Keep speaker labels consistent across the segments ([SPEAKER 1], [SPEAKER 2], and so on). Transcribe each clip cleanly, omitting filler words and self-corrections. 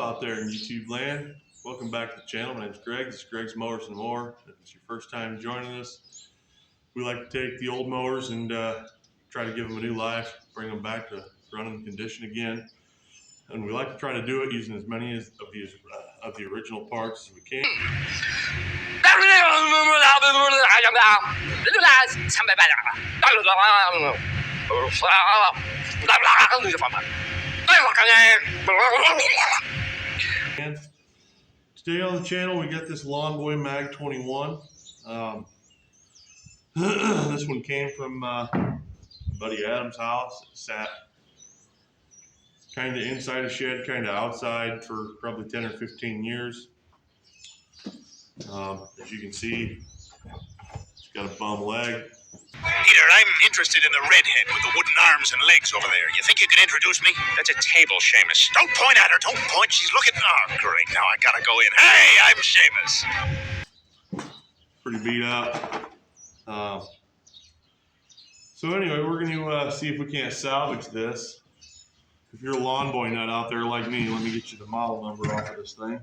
[SPEAKER 1] out there in YouTube land. Welcome back to the channel. My name is Greg. This is Greg's Mowers and More. If it's your first time joining us, we like to take the old mowers and try to give them a new life, bring them back to running condition again. And we like to try to do it using as many of the original parts as we can. And today on the channel we got this Lawn Boy Mag 21. This one came from my buddy Adam's house. It sat kind of inside a shed, kind of outside for probably 10 or 15 years. As you can see, it's got a bum leg.
[SPEAKER 2] Peter, I'm interested in the redhead with the wooden arms and legs over there. You think you can introduce me? That's a table, Seamus. Don't point at her. Don't point. She's looking. Oh, great. Now I gotta go in. Hey, I'm Seamus.
[SPEAKER 1] Pretty beat up. So anyway, we're going to see if we can't salvage this. If you're a lawn boy nut out there like me, let me get you the model number off of this thing.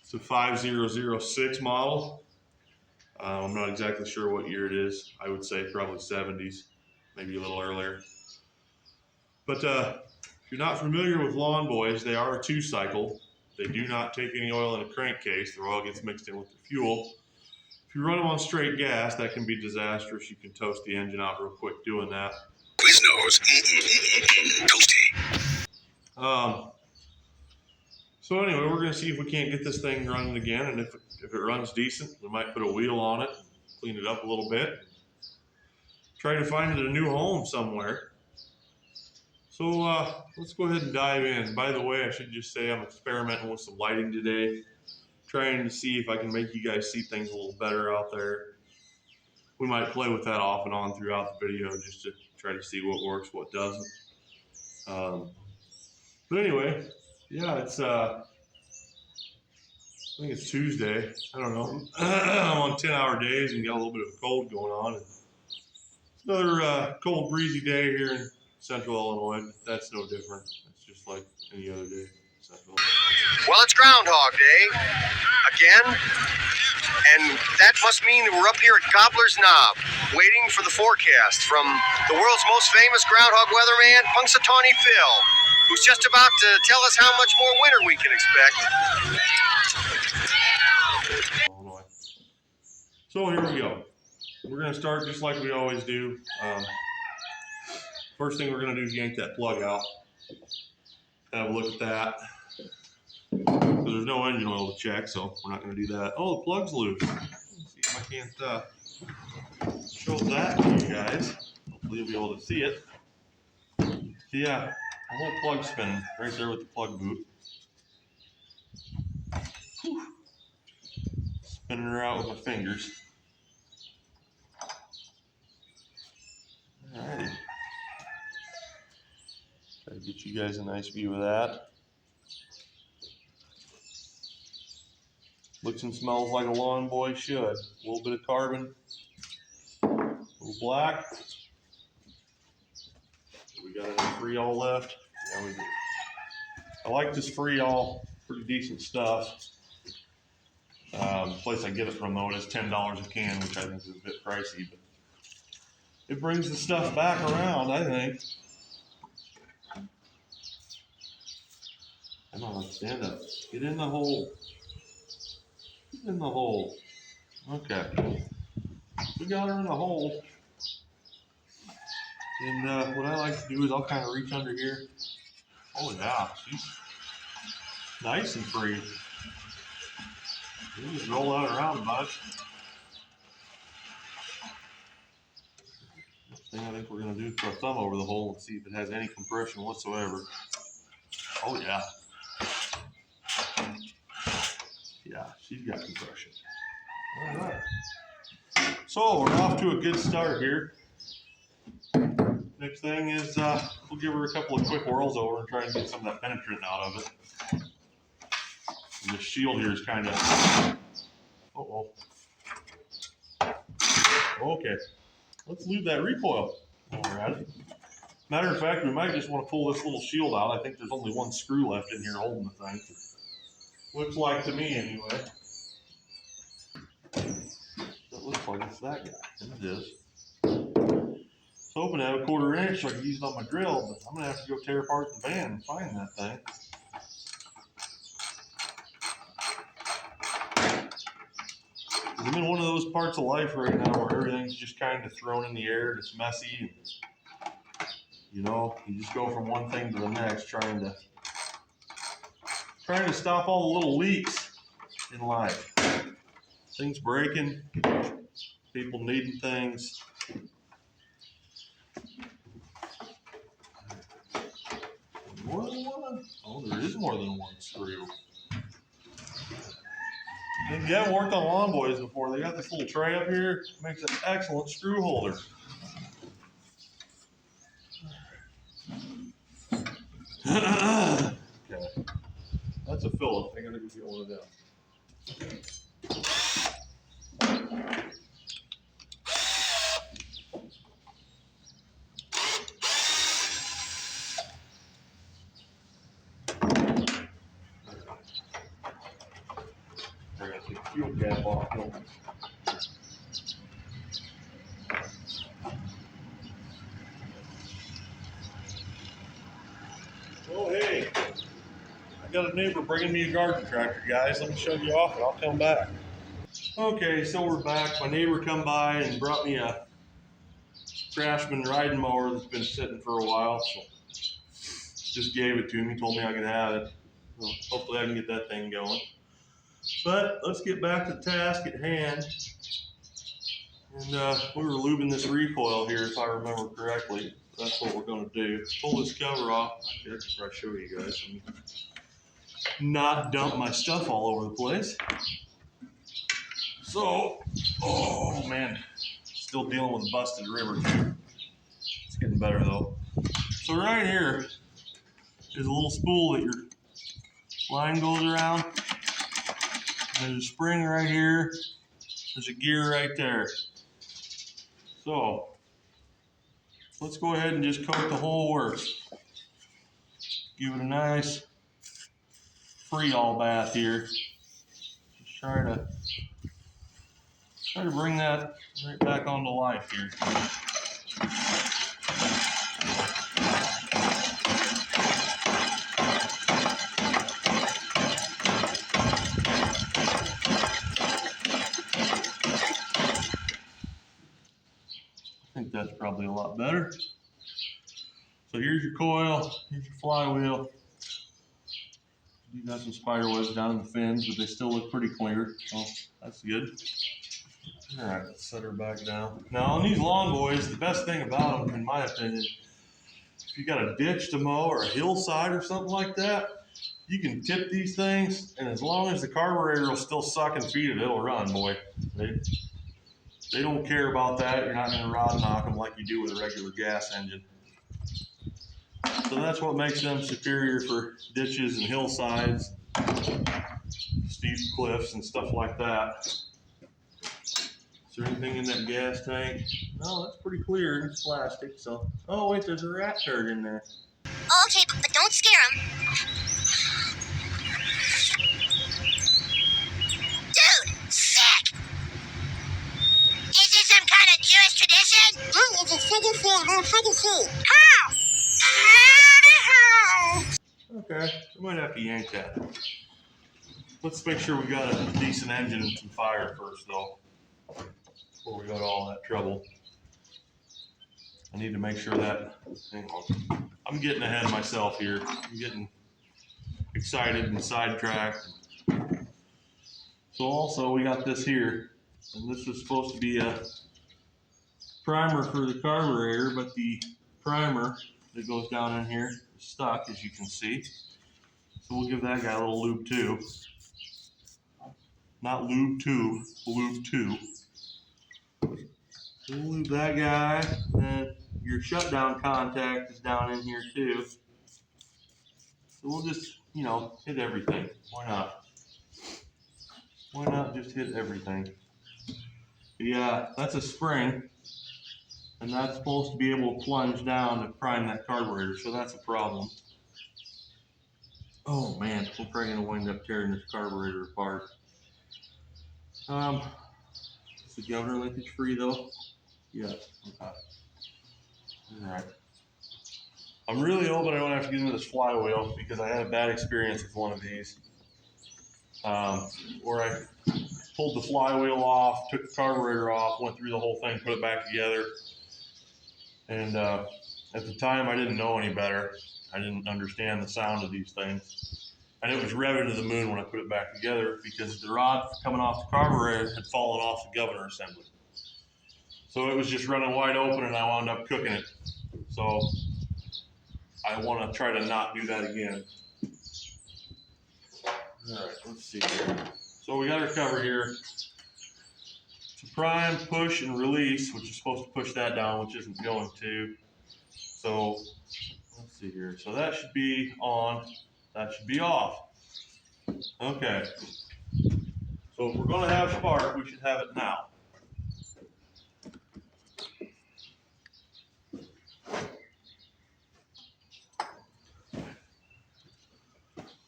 [SPEAKER 1] It's a 5006 model. I'm not exactly sure what year it is. I would say probably 70s, maybe a little earlier. But if you're not familiar with lawn boys, they are a two-cycle. They do not take any oil in a crankcase. The oil gets mixed in with the fuel. If you run them on straight gas, that can be disastrous. You can toast the engine out real quick doing that.
[SPEAKER 2] Quiznos. Toasty.
[SPEAKER 1] So anyway, we're going to see if we can't get this thing running again, and if it runs decent, we might put a wheel on it, clean it up a little bit, try to find it a new home somewhere. So let's go ahead and dive in. By the way, I should just say I'm experimenting with some lighting today, trying to see if I can make you guys see things a little better out there. We might play with that off and on throughout the video just to try to see what works, what doesn't. But anyway, yeah, it's I think it's Tuesday. I don't know. I'm on 10-hour days and got a little bit of a cold going on. It's another cold, breezy day here in Central Illinois. That's no different. It's just like any other day in Central.
[SPEAKER 3] Well, it's Groundhog Day again, and that must mean that we're up here at Gobbler's Knob, waiting for the forecast from the world's most famous groundhog weatherman, Punxsutawney Phil, who's just about to tell us how much more winter we can expect.
[SPEAKER 1] So here we go. We're going to start just like we always do. First thing we're going to do is yank that plug out. Have a look at that. So there's no engine oil to check, so we're not going to do that. Oh, the plug's loose. Let's see if I can't show that to you guys. Hopefully you'll be able to see it. So yeah, the whole plug's spinning right there with the plug boot. Whew. Spinning her out with my fingers. Alrighty. Try to get you guys a nice view of that. Looks and smells like a lawn boy should. A little bit of carbon, a little black. We got any Freol left? Yeah, we do. I like this Freol, pretty decent stuff. The place I get it from though, it is $10 a can, which I think is a bit pricey, but it brings the stuff back around, I think. Come on, stand up. Get in the hole. Get in the hole. Okay. We got her in the hole. And what I like to do is I'll kind of reach under here. Oh yeah, she's nice and free. You just roll that around a bunch. Next thing I think we're going to do is put a thumb over the hole and see if it has any compression whatsoever. Oh yeah. Yeah, she's got compression. All right. So we're off to a good start here. Next thing is we'll give her a couple of quick whirls over and try and get some of that penetrant out of it. And the shield here is kind of, okay. Let's leave that recoil while we're at it. Matter of fact, we might just want to pull this little shield out. I think there's only one screw left in here holding the thing. Looks like to me anyway. It looks like it's that guy. It is. I was hoping to have a 1/4 inch so I could use it on my drill, but I'm gonna have to go tear apart the van and find that thing. I'm in one of those parts of life right now where everything's just kind of thrown in the air and it's messy. And, you know, you just go from one thing to the next trying to stop all the little leaks in life. Things breaking, people needing things. More than one? Oh, there is more than one screw. If you haven't worked on Lawn Boys before, they got this little tray up here. It makes an excellent screw holder. Okay. That's a Philip. I gotta go get one of them. I gotta take the fuel cap off. Oh, hey. I got a neighbor bringing me a garden tractor, guys. Let me show you off and I'll come back. Okay, so we're back. My neighbor come by and brought me a Craftsman riding mower that's been sitting for a while. So just gave it to me, told me I could have it. Well, hopefully I can get that thing going. But let's get back to the task at hand. And we were lubing this recoil here, if I remember correctly. That's what we're going to do. Pull this cover off. Actually, I can probably show you guys. Let me not dump my stuff all over the place. So, oh man, still dealing with a busted river. It's getting better though. So right here is a little spool that your line goes around. There's a spring right here. There's a gear right there. So let's go ahead and just coat the whole works. Give it a nice free-all bath here. Just try to bring that right back onto life here. I think that's probably a lot better. So here's your coil, here's your flywheel. You got some spider webs down in the fins, but they still look pretty clear, so that's good. All right, let's set her back down. Now on these Lawn Boys, the best thing about them, in my opinion, if you got a ditch to mow or a hillside or something like that, you can tip these things, and as long as the carburetor will still suck and feed it, it'll run, boy. They don't care about that. You're not gonna rod knock them like you do with a regular gas engine. So that's what makes them superior for ditches and hillsides, steep cliffs and stuff like that. Is there anything in that gas tank? No, that's pretty clear. It's plastic, so. Oh wait, there's a rat turd in there.
[SPEAKER 4] Okay, but don't scare him. Dude, sick! Is this some kind of Jewish tradition? No, it's a sugar food. No sugar food. How?
[SPEAKER 1] Okay, we might have to yank that. Let's make sure we got a decent engine and some fire first, though, before we go to all that trouble. I need to make sure that, hang on. I'm getting ahead of myself here. I'm getting excited and sidetracked. So also we got this here, and this is supposed to be a primer for the carburetor, but the primer that goes down in here is stuck, as you can see. So we'll give that guy a little lube too. Not lube tube, lube two. So we'll lube that guy, and your shutdown contact is down in here too. So we'll just, you know, hit everything. Why not? Why not just hit everything? Yeah, that's a spring. And that's supposed to be able to plunge down to prime that carburetor, so that's a problem. Oh man, we're probably gonna wind up tearing this carburetor apart. Is the governor linkage free though? Yeah, okay. Alright. I'm really hoping I don't have to get into this flywheel because I had a bad experience with one of these. Where I pulled the flywheel off, took the carburetor off, went through the whole thing, put it back together. And at the time I didn't know any better. I didn't understand the sound of these things. And it was revving to the moon when I put it back together because the rod coming off the carburetor had fallen off the governor assembly. So it was just running wide open and I wound up cooking it. So I want to try to not do that again. All right, let's see here. So we got our cover here. To prime, push, and release, which is supposed to push that down, which isn't going to. So let's see here. So that should be on. That should be off. Okay. So if we're going to have spark, we should have it now.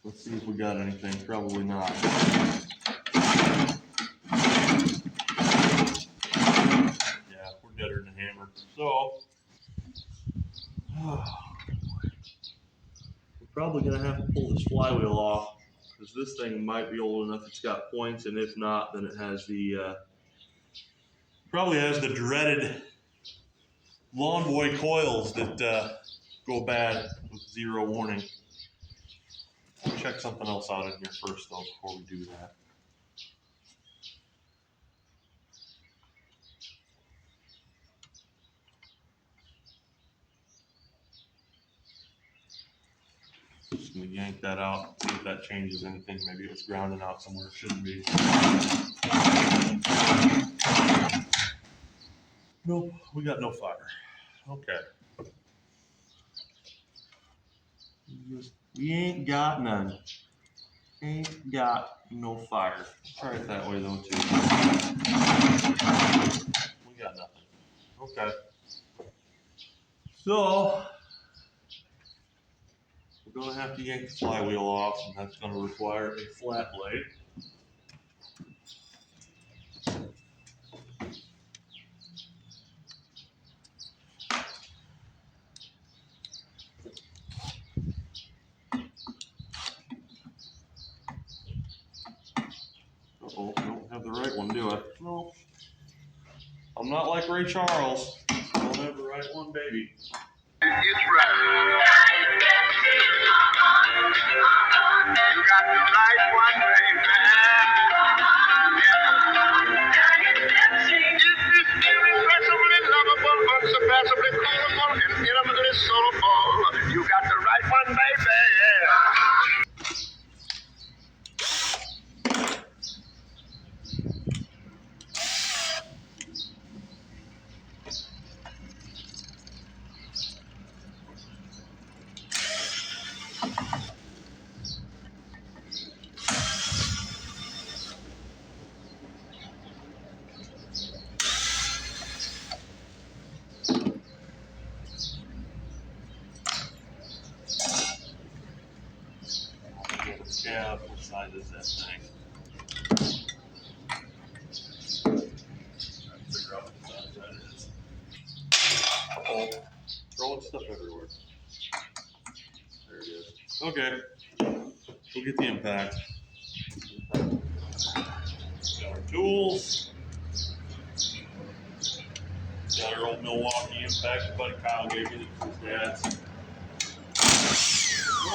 [SPEAKER 1] Let's see if we got anything. Probably not. Yeah, we're deader than a hammer. So, we're probably going to have to pull this flywheel off because this thing might be old enough it's got points, and if not, then it has the, probably has the dreaded Lawn Boy coils that go bad with 0 warning. We'll check something else out in here first, though, before we do that. Just gonna yank that out, see if that changes anything. Maybe it was grounding out somewhere it shouldn't be. Nope, we got no fire. Okay. We ain't got none. Ain't got no fire. Try it that way though too. We got nothing. Okay. So we're gonna have to yank the flywheel off, and that's gonna require a flat blade. Uh-oh, I don't have the right one, do I? No. I'm not like Ray Charles. I don't have the right one, baby.
[SPEAKER 2] It's right. You got the right one, baby. Irrepressibly lovable, unsurpassably cool, and intimately soulful. You got the right one, baby.
[SPEAKER 1] Yeah, what size is that thing? Trying to figure out what size that is. Oh, throwing stuff everywhere. There it is. Okay, we'll get the impact. Got our tools. Got our old Milwaukee impact. Buddy Kyle gave me the his dad's.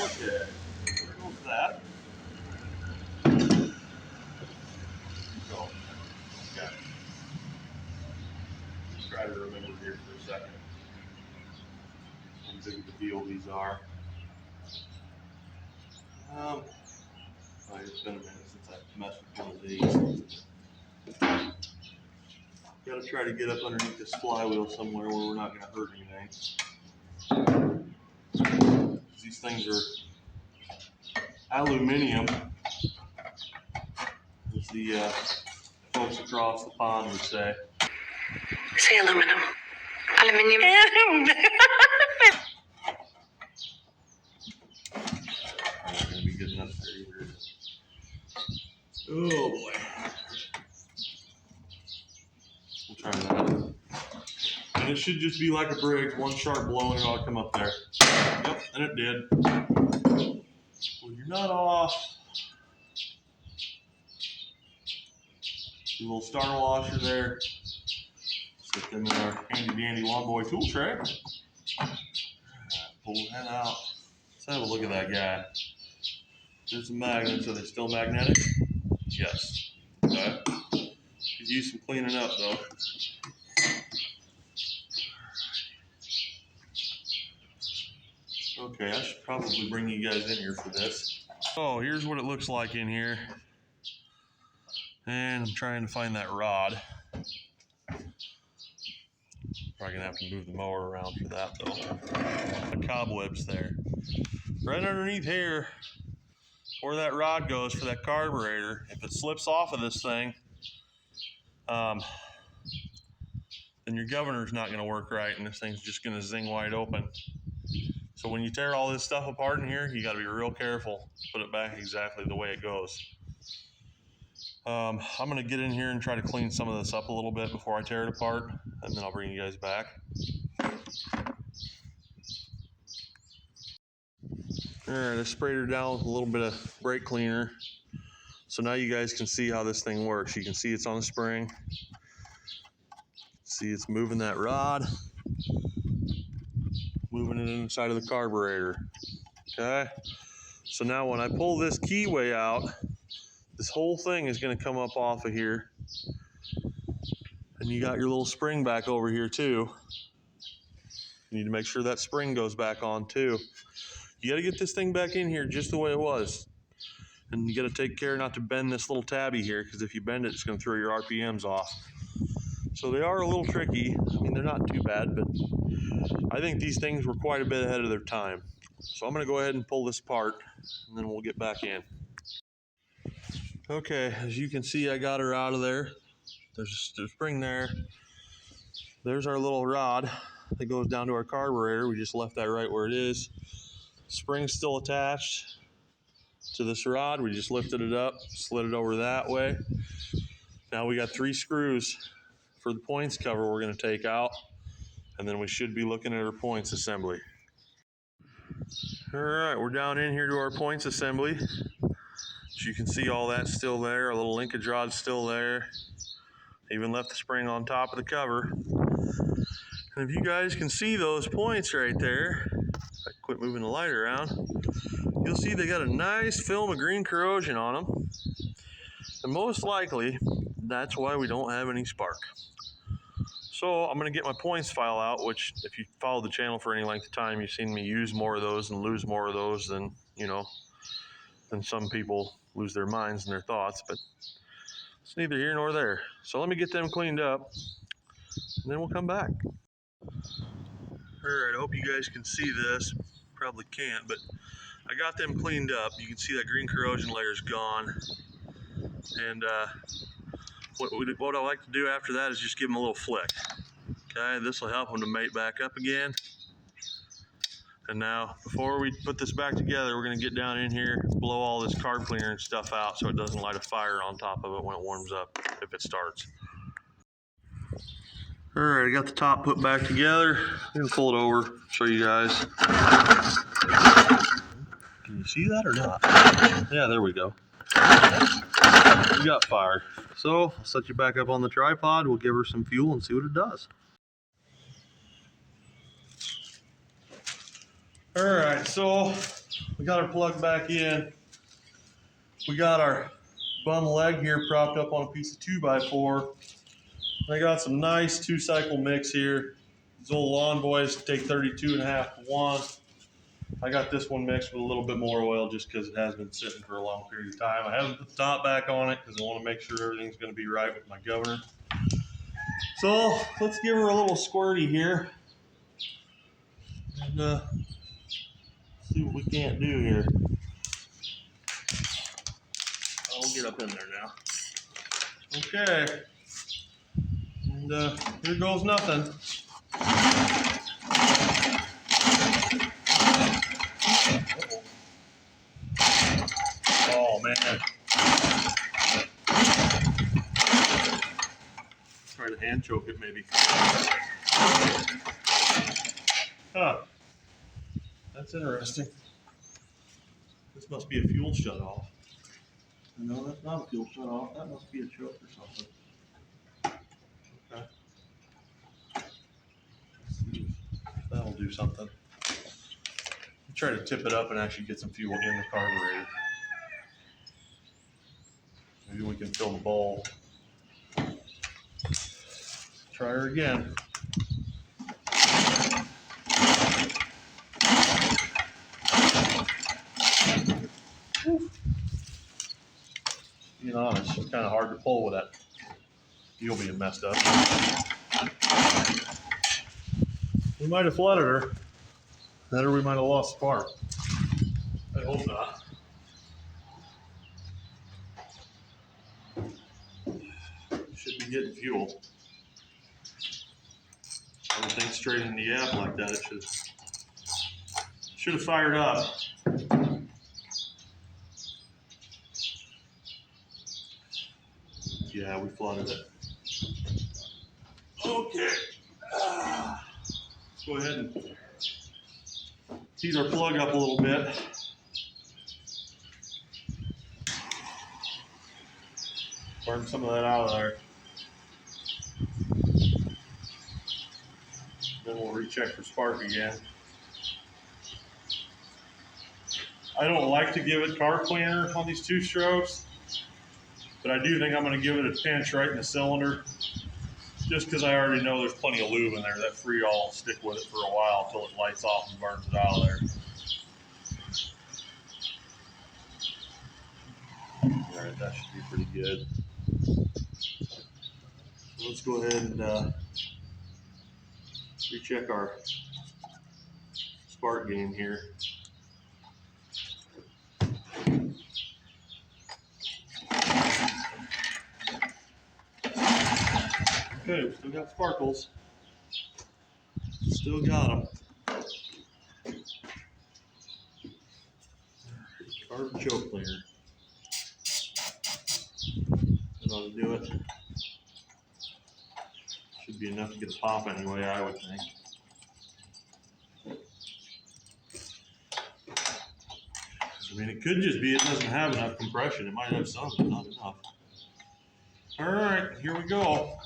[SPEAKER 1] Okay, there goes that. Go. Okay. Just try to remember here for a second how big of a deal these are. It's been a minute since I've messed with one of these. Gotta try to get up underneath this flywheel somewhere where we're not gonna hurt anything. These things are aluminium, as the folks across the pond would say.
[SPEAKER 5] Say aluminum. aluminium.
[SPEAKER 1] Not gonna be good enough there either. Oh boy. We'll try that. And it should just be like a brig, one sharp blow and it ought to come up there. Yep, and it did. Well, you're not off. Your little starter washer there. Stick them in our handy dandy lawn boy tool tray. Pull that out. Let's have a look at that guy. There's some magnets. Are they still magnetic? Yes. Okay. Could use some cleaning up though. Okay, I should probably bring you guys in here for this. Oh, here's what it looks like in here. And I'm trying to find that rod. Probably gonna have to move the mower around for that though. The cobwebs there. Right underneath here, where that rod goes for that carburetor, if it slips off of this thing, then your governor's not gonna work right and this thing's just gonna zing wide open. So when you tear all this stuff apart in here, you gotta be real careful. Put it back exactly the way it goes. I'm gonna get in here and try to clean some of this up a little bit before I tear it apart, and then I'll bring you guys back. All right, I sprayed her down with a little bit of brake cleaner. So now you guys can see how this thing works. You can see it's on a spring. See, it's moving that rod, moving it inside of the carburetor. Okay, so now when I pull this keyway out, this whole thing is going to come up off of here. And you got your little spring back over here too. You need to make sure that spring goes back on too. You got to get this thing back in here just the way it was. And you got to take care not to bend this little tabby here, because if you bend it, it's going to throw your RPMs off. So they are a little tricky. I mean, they're not too bad, but I think these things were quite a bit ahead of their time. So I'm going to go ahead and pull this apart, and then we'll get back in. Okay, as you can see, I got her out of there. There's a spring there. There's our little rod that goes down to our carburetor. We just left that right where it is. Spring's still attached to this rod. We just lifted it up, slid it over that way. Now we got 3 screws for the points cover we're going to take out, and then we should be looking at our points assembly. All right, we're down in here to our points assembly. As you can see, all that's still there. Our little linkage rod's still there. Even left the spring on top of the cover. And if you guys can see those points right there, if I quit moving the light around, you'll see they got a nice film of green corrosion on them. And most likely, that's why we don't have any spark. So I'm going to get my points file out, which if you follow the channel for any length of time, you've seen me use more of those and lose more of those than, you know, than some people lose their minds and their thoughts, but it's neither here nor there. So let me get them cleaned up, and then we'll come back. All right, I hope you guys can see this. Probably can't, but I got them cleaned up. You can see that green corrosion layer is gone. And what I like to do after that is just give them a little flick. Okay, this will help them to mate back up again. And now, before we put this back together, we're going to get down in here, blow all this carb cleaner and stuff out so it doesn't light a fire on top of it when it warms up, if it starts. All right, I got the top put back together. I'm going to pull it over, show you guys. Can you see that or not? Yeah, there we go. We got fire. So, I'll set you back up on the tripod. We'll give her some fuel and see what it does. All right, so we got our plug back in. We got our bum leg here propped up on a piece of 2x4. I got some nice 2-cycle mix here. These old lawn boys take 32.5 to 1. I got this one mixed with a little bit more oil just because it has been sitting for a long period of time. I haven't put the top back on it because I want to make sure everything's going to be right with my governor. So let's give her a little squirty here. And see what we can't do here. I'll get up in there now. Okay. And here goes nothing. Oh man. Try to hand choke it maybe. Huh. That's interesting. This must be a fuel shutoff. No, that's not a fuel shutoff. That must be a choke or something. Okay. Let's see if that'll do something. Try to tip it up and actually get some fuel in the carburetor. Maybe we can fill the bowl. Try her again. Being honest, it's kind of hard to pull with that wheel being messed up. We might have flooded her. That or we might have lost spark. I hope not. Should be getting fuel. Everything straight in the app like that, it should have fired up. Yeah, we flooded it. Okay. Let's go ahead and heat our plug up a little bit. Burn some of that out of there. Then we'll recheck for spark again. I don't like to give it car cleaner on these 2 strokes, but I do think I'm going to give it a pinch right in the cylinder, just because I already know there's plenty of lube in there. That Freol will stick with it for a while until it lights off and burns it out of there. All right, that should be pretty good. So let's go ahead and recheck our spark gain here. Okay, we still got sparkles. Still got them. Carb choke cleaner. That ought to do it. Should be enough to get a pop anyway, I would think. I mean, it could just be it doesn't have enough compression. It might have some, but not enough. All right, here we go.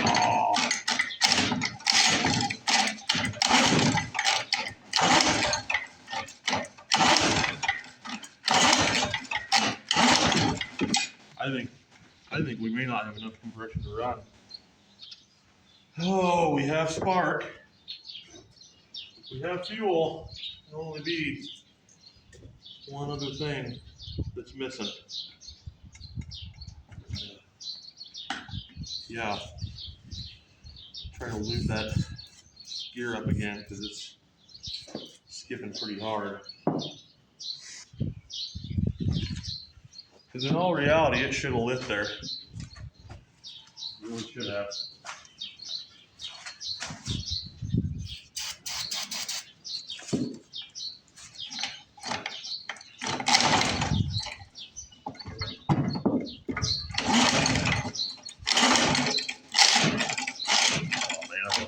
[SPEAKER 1] Oh. I think we may not have enough compression to run. Oh, we have spark. We have fuel. There'll only be one other thing that's missing. Yeah. Trying to lube that gear up again because it's skipping pretty hard. Because in all reality, it should have lit there. It really should have.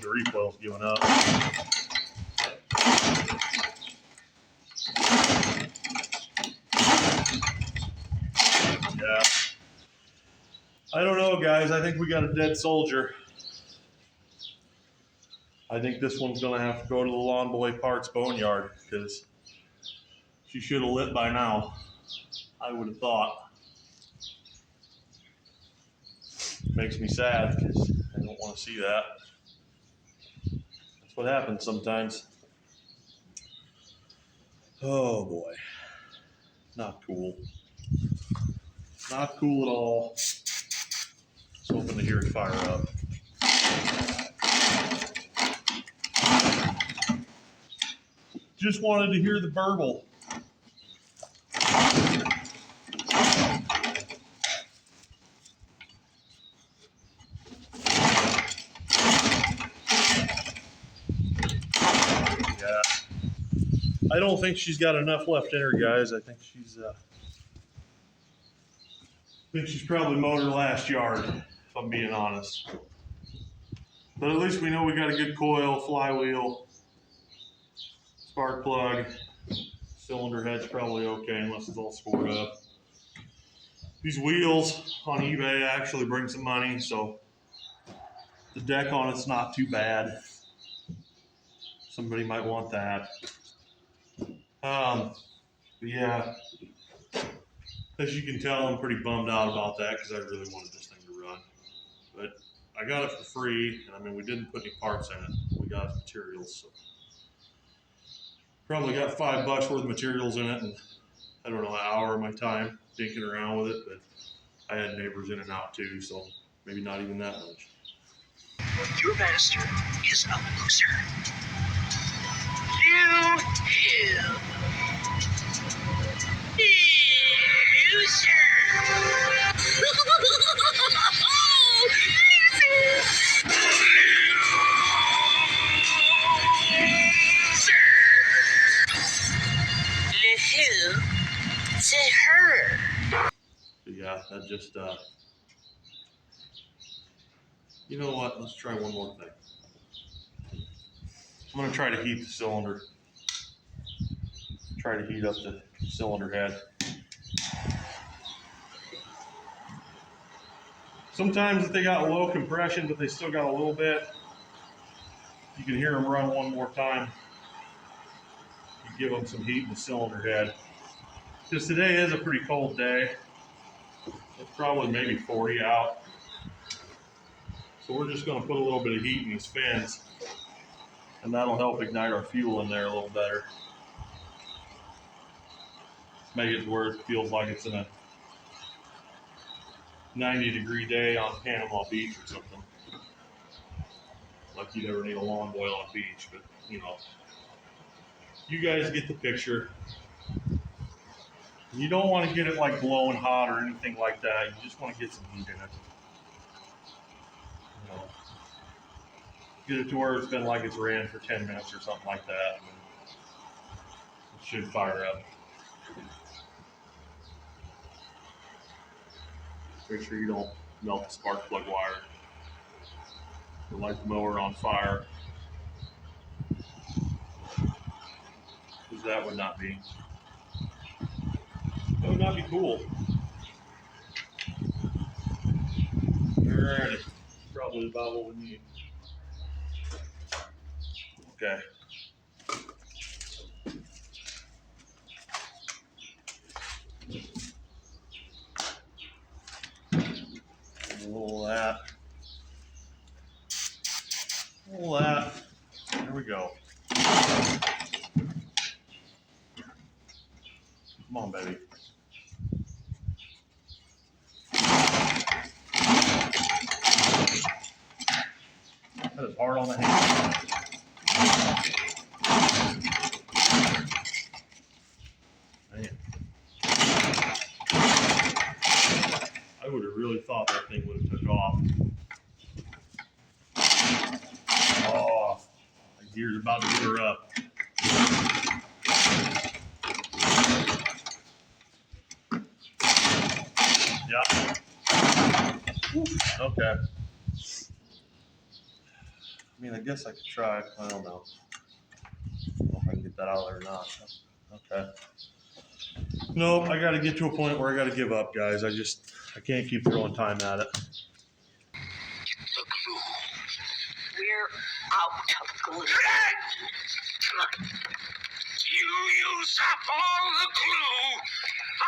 [SPEAKER 1] Recoil's giving up. Yeah. I don't know, guys. I think we got a dead soldier. I think this one's going to have to go to the Lawn Boy Parts Boneyard because she should have lit by now. I would have thought. Makes me sad because I don't want to see that. What happens sometimes. Oh boy. Not cool. Not cool at all. Just hoping to hear it fire up. Just wanted to hear the burble. I don't think she's got enough left in her, guys. I think she's probably mowed her last yard, if I'm being honest. But at least we know we got a good coil, flywheel, spark plug. Cylinder head's probably okay unless it's all scored up. These wheels on eBay actually bring some money, so the deck on it's not too bad. Somebody might want that. But yeah, as you can tell, I'm pretty bummed out about that because I really wanted this thing to run. But I got it for free, and I mean, we didn't put any parts in it. We got materials, so probably got $5 worth of materials in it, and I don't know, an hour of my time dinking around with it. But I had neighbors in and out too, so maybe not even that much.
[SPEAKER 2] Your master is a loser. You him. Loser. Le who to her.
[SPEAKER 1] But yeah, that just, you know what? Let's try one more thing. I'm gonna try to heat the cylinder. Try to heat up the cylinder head. Sometimes if they got low compression, but they still got a little bit, you can hear them run one more time. You give them some heat in the cylinder head. Because today is a pretty cold day. It's probably maybe 40 out. So we're just gonna put a little bit of heat in these fins, and that'll help ignite our fuel in there a little better. Make it where it feels like it's in a 90-degree day on Panama Beach or something. Like you'd ever need a lawn boil on a beach, but you know. You guys get the picture. You don't want to get it like blowing hot or anything like that. You just want to get some heat in it. You know, get it to where it's been like it's ran for 10 minutes or something like that. And it should fire up. Make sure you don't melt the spark plug wire. Or light the mower on fire. Because that would not be cool. Alrighty. Probably about what we need. Okay. A little of that. A little of that. There we go. Come on, baby. That is hard on the hand. Man. I would have really thought that thing would have took off. Oh, my gear's about to get her up. Yeah. Okay. I mean, I guess I could try. I don't know. I don't know if I can get that out of there or not. Okay. No, I got to get to a point where I got to give up, guys. I can't keep throwing time at it.
[SPEAKER 2] The glue. We're out of glue. You use up all the glue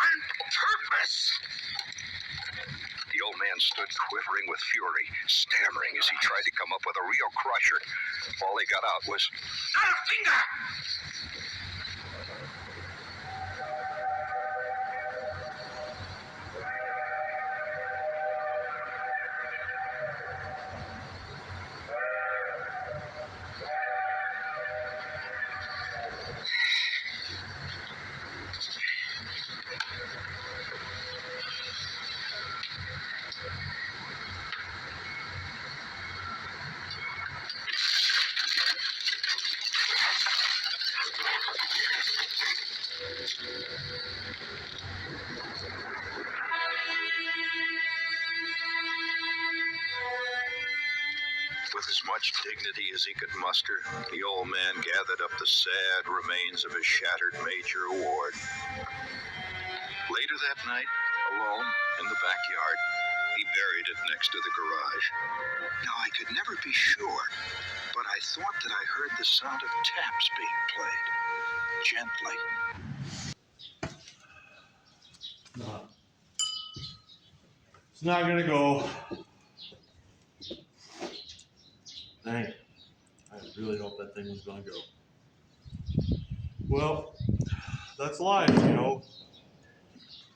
[SPEAKER 2] on purpose. The old man stood quivering with fury, stammering as he tried to come up with a real crusher. All he got out was, "Not a finger!"
[SPEAKER 5] With as much dignity as he could muster, the old man gathered up the sad remains of his shattered Major Award. Later that night, alone in the backyard, he buried it next to the garage. Now, I could never be sure, but I thought that I heard the sound of taps being played, gently.
[SPEAKER 1] It's not gonna go. Dang. I really hope that thing was gonna go. Well, that's life, you know.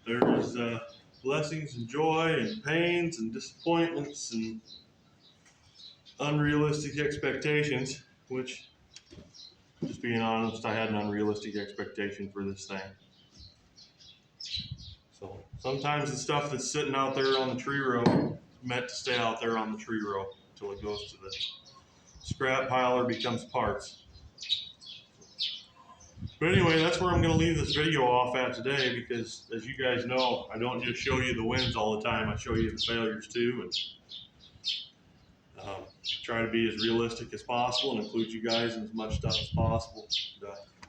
[SPEAKER 1] There's blessings and joy and pains and disappointments and unrealistic expectations, which, just being honest, I had an unrealistic expectation for this thing. So sometimes the stuff that's sitting out there on the tree row is meant to stay out there on the tree row until it goes to the scrap pile or becomes parts. But anyway, that's where I'm going to leave this video off at today, because as you guys know, I don't just show you the wins all the time, I show you the failures too, and try to be as realistic as possible and include you guys in as much stuff as possible.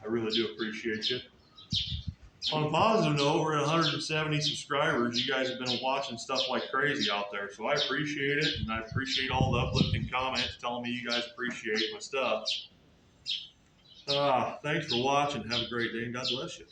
[SPEAKER 1] I really do appreciate you. On a positive note, we're at 170 subscribers. You guys have been watching stuff like crazy out there, so I appreciate it, and I appreciate all the uplifting comments telling me you guys appreciate my stuff. Thanks for watching. Have a great day, and God bless you.